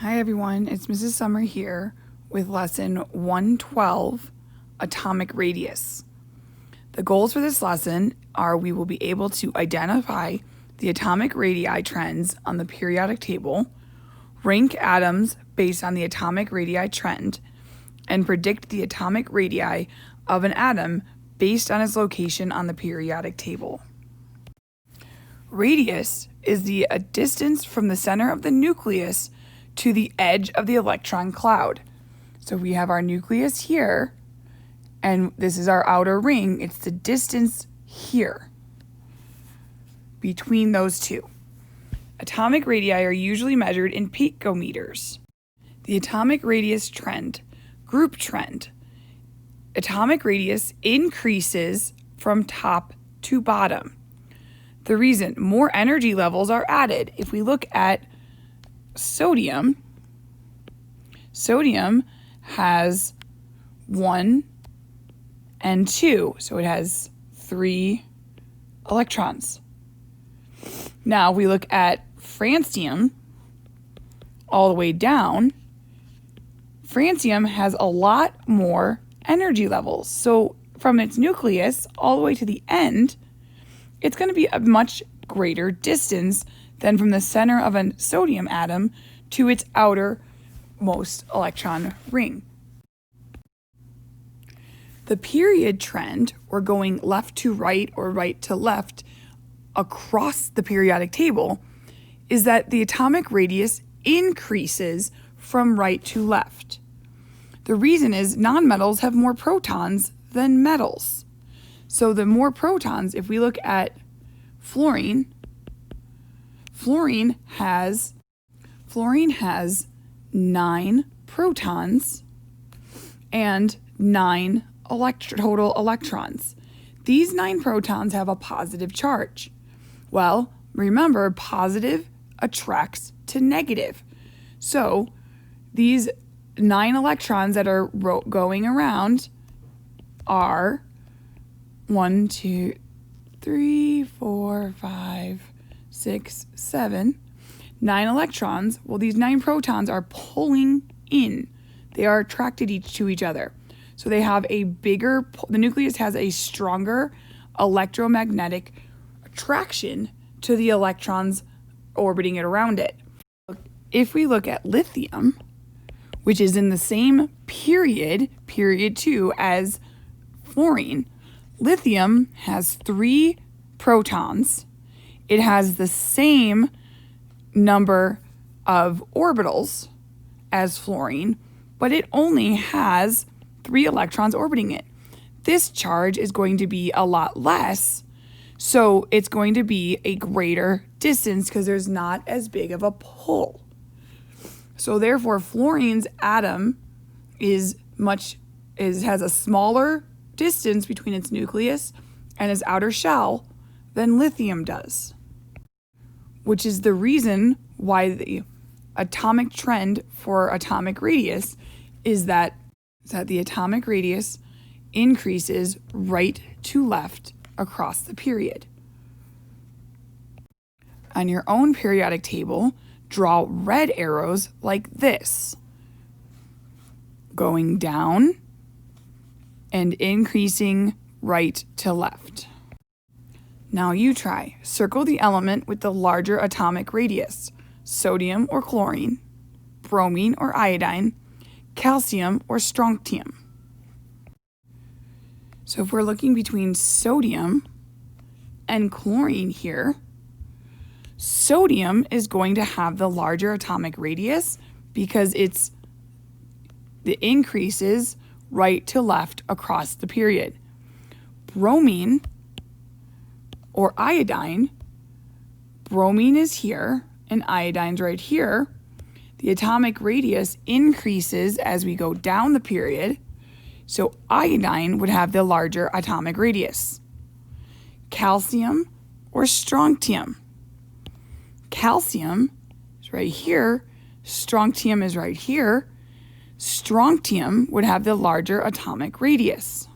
Hi everyone, it's Mrs. Summer here with lesson 112, Atomic Radius. The goals for this lesson are we will be able to identify the atomic radii trends on the periodic table, rank atoms based on the atomic radii trend, and predict the atomic radii of an atom based on its location on the periodic table. Radius is the distance from the center of the nucleus to the edge of the electron cloud. So we have our nucleus here, and this is our outer ring. It's the distance here between those two. Atomic radii are usually measured in picometers. The atomic radius trend, group trend. Atomic radius increases from top to bottom. The reason, more energy levels are added. If we look at sodium has 1 and 2, so it has 3 electrons. Now we look at francium all the way down. Francium has a lot more energy levels. So from its nucleus all the way to the end, it's going to be a much greater distance than from the center of a sodium atom to its outermost electron ring. The period trend, or going left to right or right to left across the periodic table, is that the atomic radius increases from right to left. The reason is nonmetals have more protons than metals. So the more protons, if we look at fluorine has 9 protons and 9 total electrons. These 9 protons have a positive charge. Well, remember, positive attracts to negative. So these 9 electrons that are going around are 1, 2, 3, 4, 5, 6, 7. 9 electrons. Well, these 9 protons are pulling in. They are attracted to each other. So they have the nucleus has a stronger electromagnetic attraction to the electrons orbiting it around it. If we look at lithium, which is in the same period 2 as fluorine, lithium has 3 protons. It has the same number of orbitals as fluorine, but it only has 3 electrons orbiting it. This charge is going to be a lot less, so it's going to be a greater distance because there's not as big of a pull. So therefore, fluorine's atom has a smaller distance between its nucleus and its outer shell than lithium does, which is the reason why the atomic trend for atomic radius is that the atomic radius increases right to left across the period. On your own periodic table, draw red arrows like this, going down and increasing right to left. Now you try. Circle the element with the larger atomic radius: sodium or chlorine, bromine or iodine, calcium or strontium. So if we're looking between sodium and chlorine here, sodium is going to have the larger atomic radius because it increases right to left across the period. Bromine or iodine, bromine is here and iodine's right here. The atomic radius increases as we go down the period, so iodine would have the larger atomic radius. Calcium or strontium. Calcium is right here, strontium is right here. Strontium would have the larger atomic radius.